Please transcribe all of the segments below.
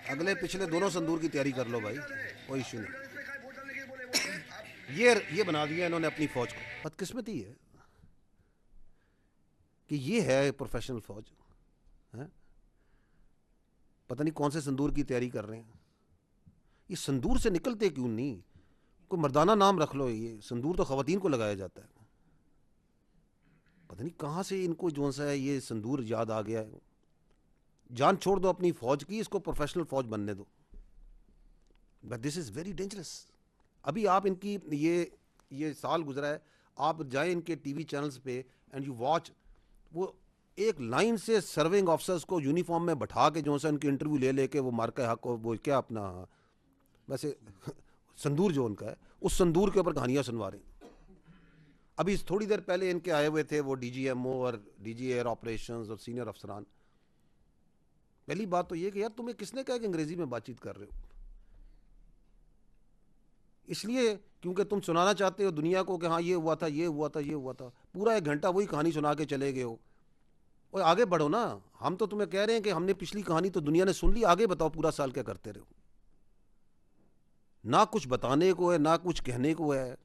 अगले पिछले दोनों संदूर की तैयारी कर लो भाई, कोई इशू नहीं। ये बना दिया इन्होंने अपनी फौज को। बदकिस्मती है कि ये है प्रोफेशनल फौज है? पता नहीं कौन से संदूर की तैयारी कर रहे हैं। ये संदूर से निकलते क्यों नहीं? कोई मर्दाना नाम रख लो। ये संदूर तो खवातीन को लगाया जाता है। पता नहीं कहाँ से इनको जो सा है ये संदूर याद आ गया है। जान छोड़ दो अपनी फौज की, इसको प्रोफेशनल फौज बनने दो। But this is very dangerous. अभी आप इनकी ये साल गुजरा है, आप जाएं इनके टीवी चैनल्स पे एंड यू वॉच, वो एक लाइन से सर्विंग ऑफिसर्स को यूनिफॉर्म में बैठा के जो सा उनकी इंटरव्यू ले लेके वो मार के हक को वो क्या अपना वैसे संदूर जो उनका है उस संदूर के ऊपर कहानियां सुनवा रहे हैं। अभी थोड़ी देर पहले इनके आए हुए थे वो डीजीएमओ और डीजी एयर ऑपरेशंस और सीनियर अफसरान। पहली बात तो ये कि यार तुम्हें किसने कहा कि अंग्रेजी में बातचीत कर रहे हो? इसलिए क्योंकि तुम सुनाना चाहते हो दुनिया को कि हाँ ये हुआ था, ये हुआ था, ये हुआ था। पूरा एक घंटा वही कहानी सुना के चले गए हो। और आगे बढ़ो ना। हम तो तुम्हें कह रहे हैं कि हमने पिछली कहानी तो दुनिया ने सुन ली, आगे बताओ पूरा साल क्या करते रहो। ना कुछ बताने को है, ना कुछ कहने को है।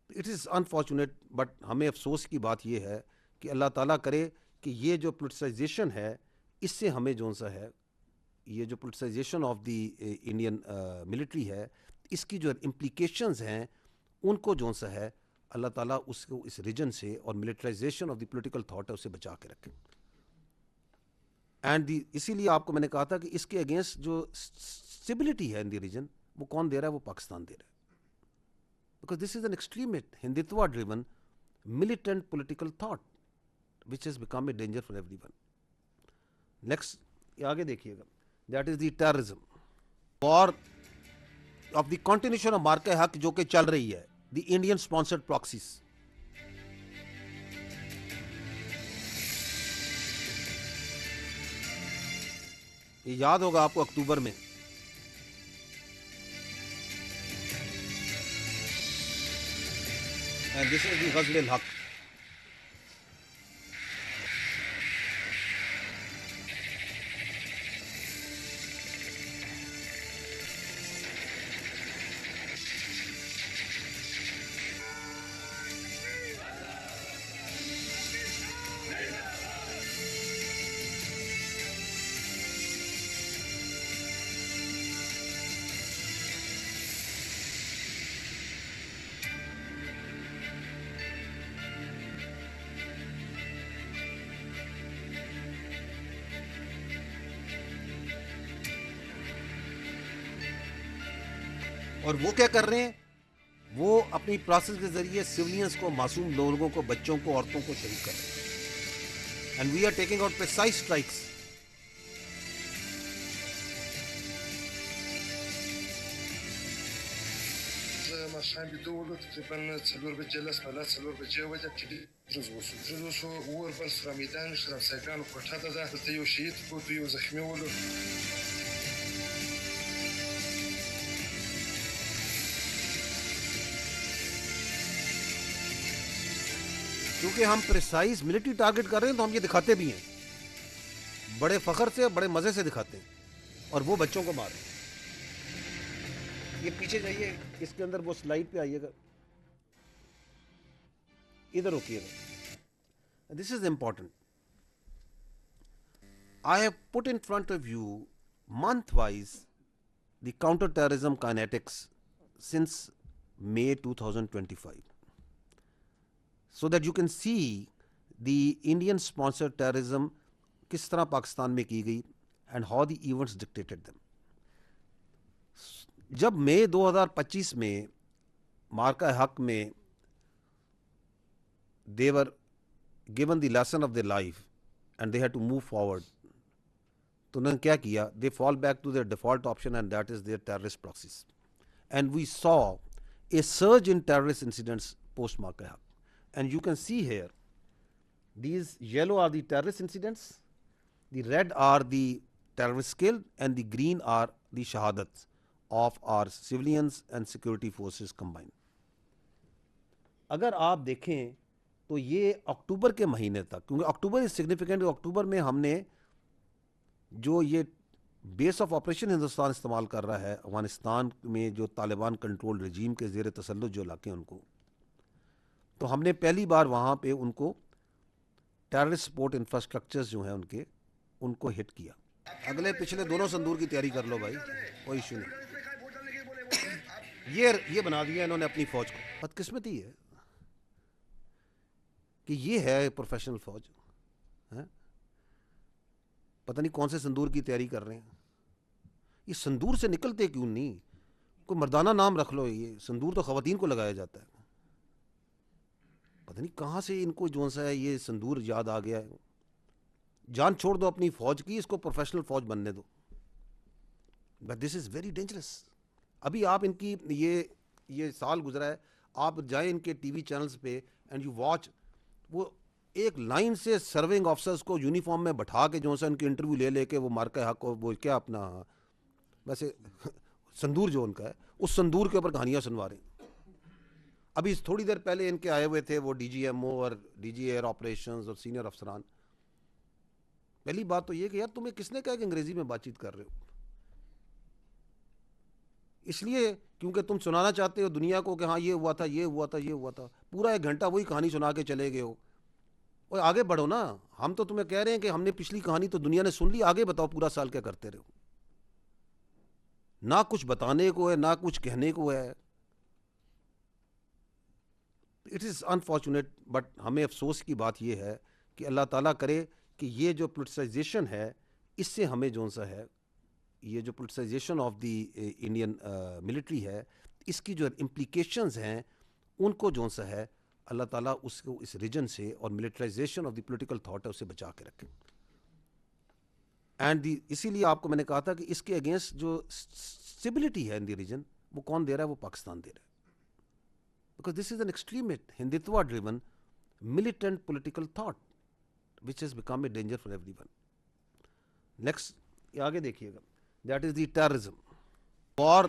इट इज़ अनफॉर्चुनेट, बट हमें अफसोस की बात यह है कि अल्लाह ताला करे कि ये जो पोलिटिसाइजेशन है इससे हमें जो सा है, ये जो politicisation of the Indian military है, इसकी जो इम्प्लीकेशंस हैं उनको जो सा है अल्लाह ताला उसको इस रीजन से और militarisation of the political thought है उससे बचा के रखें। एंड इसीलिए आपको मैंने कहा था कि इसके अगेंस्ट जो स्टेबिलिटी है इन द रीजन वो कौन दे रहा है? वो पाकिस्तान दे रहा है। Because this is an extreme Hindutva driven militant political thought which has become a danger for everyone. Next, आगे देखिएगा, that is the terrorism war of the continuation of मार्के हक जो कि चल रही है, the Indian sponsored proxies. ये याद होगा आपको अक्टूबर में and this is the Ghazl al-Haq. और वो क्या कर रहे हैं? वो अपनी प्रोसेस के जरिए सिविलियंस को, मासूम लोगों को, बच्चों को, औरतों को शहीद कर रहे हैं। And we are taking out precise strikes. مشان بدولو تقريبا تسلور بجلس ملا تسلور بجي وجه كده جزوسو ور بل فرميدان شرف ساقان وقرطة ده تيو شهيد وتيو زخمي ولو क्योंकि हम प्रिसाइज मिलिट्री टारगेट कर रहे हैं तो हम ये दिखाते भी हैं, बड़े फखर से, बड़े मजे से दिखाते हैं, और वो बच्चों को मार रहे हैं। ये पीछे जाइए, इसके अंदर वो स्लाइड पे आइएगा, इधर रुकिएगा। This is important. I have put in front of you month wise the counter terrorism kinetics since May 2025, so that you can see the Indian sponsored terrorism किस तरह पाकिस्तान में की गई and how the events dictated them. जब मई 2025 में मार्का हक में they were given the lesson of their life and they had to move forward, तो उन्होंने क्या किया? They fall back to their default option and that is their terrorist proxies. And we saw a surge in terrorist incidents post Marka Haq. And you can see here, these yellow are the terrorist incidents, the red are the terrorists killed, and the green are the shahadats of our civilians and security forces combined. अगर आप देखें तो ये अक्टूबर के महीने तक, क्योंकि October is significant, अक्टूबर में हमने जो ये बेस ऑफ ऑपरेशन हिंदुस्तान इस्तेमाल कर रहा है अफगानिस्तान में, जो तालिबान कंट्रोल रजीम के ज़ेर तसल्लुत जो इलाके हैं उनको, तो हमने पहली बार वहाँ पे उनको टेररिस्ट सपोर्ट इंफ्रास्ट्रक्चर्स जो हैं उनको हिट किया। अगले पिछले दोनों संदूर की तैयारी कर लो भाई, कोई इशू नहीं। ये बना दिया इन्होंने अपनी फौज को। बदकिस्मती है कि ये है प्रोफेशनल फौज है? पता नहीं कौन से संदूर की तैयारी कर रहे हैं। ये संदूर से निकलते क्यों नहीं? कोई मर्दाना नाम रख लो। ये संदूर तो खवातीन को लगाया जाता है। पता नहीं कहाँ से इनको जो सा है ये संदूर याद आ गया है। जान छोड़ दो अपनी फौज की, इसको प्रोफेशनल फौज बनने दो। But this is very dangerous. अभी आप इनकी ये साल गुजरा है, आप जाएं इनके टीवी चैनल्स पे एंड यू वॉच, वो एक लाइन से सर्विंग ऑफिसर्स को यूनिफॉर्म में बैठा के जो सा उनकी इंटरव्यू ले लेके वो मार्का हक को वो क्या अपना वैसे संदूर जो उनका है उस संदूर के ऊपर कहानियाँ सुनवा रहे हैं। अभी थोड़ी देर पहले इनके आए हुए थे वो DGMO और DG एयर ऑपरेशंस और सीनियर अफसरान। पहली बात तो ये कि यार तुम्हें किसने कहा कि अंग्रेजी में बातचीत कर रहे हो? इसलिए क्योंकि तुम सुनाना चाहते हो दुनिया को कि हाँ ये हुआ था, ये हुआ था, ये हुआ था। पूरा 1 घंटा वही कहानी सुना के चले गए हो। और आगे बढ़ो ना। हम तो तुम्हें कह रहे हैं कि हमने पिछली कहानी तो दुनिया ने सुन ली, आगे बताओ पूरा साल क्या करते रहो। ना कुछ बताने को है, ना कुछ कहने को है। इट इज़ अनफॉर्चुनेट, बट हमें अफसोस की बात यह है कि अल्लाह ताला करे कि ये जो पोलिटिसाइजेशन है इससे हमें जो सा है, ये जो politicisation of the Indian military है, इसकी जो इम्प्लीकेशंस हैं उनको जो सा है अल्लाह ताला उसको इस रीजन से और militarisation of the political thought है उससे बचा के रखे। एंड इसीलिए आपको मैंने कहा था कि इसके अगेंस्ट जो स्टेबिलिटी है इन द रीजन वो कौन दे रहा है? वो पाकिस्तान दे रहा है। Because this is an extreme Hindutva driven militant political thought which has become a danger for everyone. Next, आगे देखिएगा, that is the terrorism war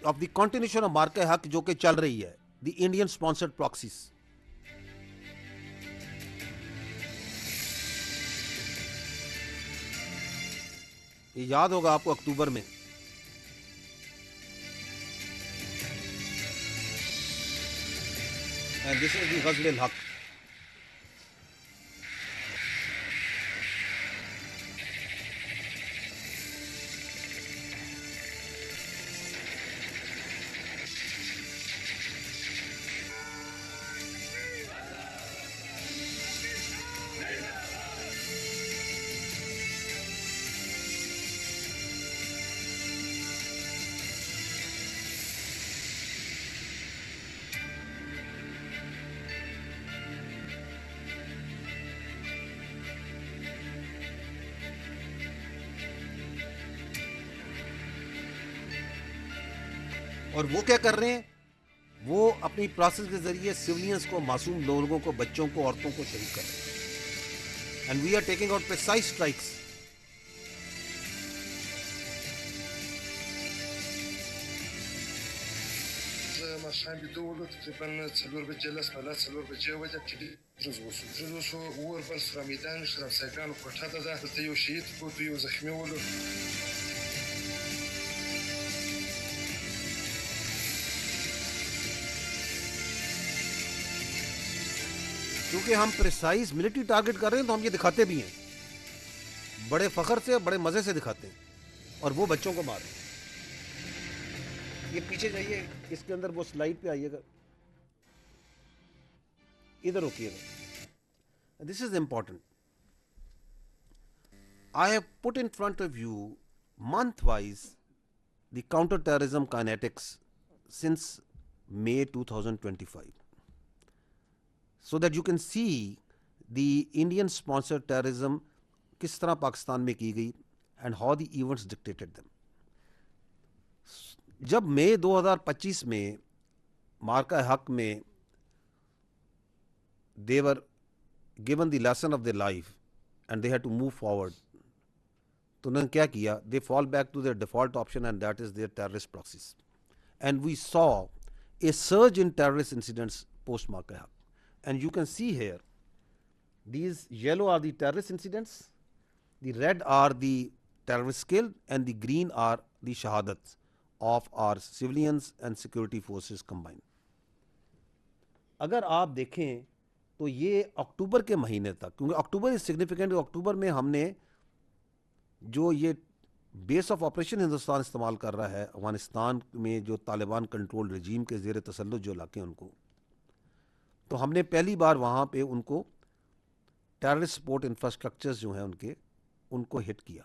of the continuation of मार्का हक जो कि चल रही है, the Indian sponsored proxies. ये याद होगा आपको अक्टूबर में and this is the Ghazl al-Haq. और वो क्या कर रहे हैं? वो अपनी प्रोसेस के जरिए सिविलियंस को, मासूम लोगों को, बच्चों को, औरतों को शहीद कर रहे हैं। And we are taking out precise strikes. ماشان بدولو تقريبا تسلور بجلس مالات سلور بجي وجه كده رزوسو ور بس رميدان شرف ساقان وقرطة ده تيو شهيد بوتو يو زخمي ولو क्योंकि हम प्रिसाइज मिलिट्री टारगेट कर रहे हैं तो हम ये दिखाते भी हैं, बड़े फख्र से, बड़े मज़े से दिखाते हैं, और वो बच्चों को मार रहे हैं। ये पीछे जाइए, इसके अंदर वो स्लाइड पे आइएगा, इधर रोकिएगा। This is important. I have put in front of you month wise the counter terrorism kinetics since May 2025, so that you can see the Indian sponsored terrorism किस तरह पाकिस्तान में की गई and how the events dictated them. जब मई 2025 में मार्का हक में they were given the lesson of their life and they had to move forward, तो उन्होंने क्या किया? They fall back to their default option and that is their terrorist proxies. And we saw a surge in terrorist incidents post Marka Haq. And you can see here, these yellow are the terrorist incidents, the raid are the terrorist kill and the green are the shahadats of our civilians and security forces combined. अगर आप देखें तो ये अक्टूबर के महीने तक, क्योंकि October is significant, अक्टूबर में हमने जो ये बेस ऑफ ऑपरेशन हिंदुस्तान इस्तेमाल कर रहा है अफगानिस्तान में, जो तालिबान कंट्रोल रजीम के ज़ेर तसल्लुत जो इलाके हैं उनको, तो हमने पहली बार वहाँ पे उनको टेररिस्ट सपोर्ट इंफ्रास्ट्रक्चर्स जो हैं उनको हिट किया।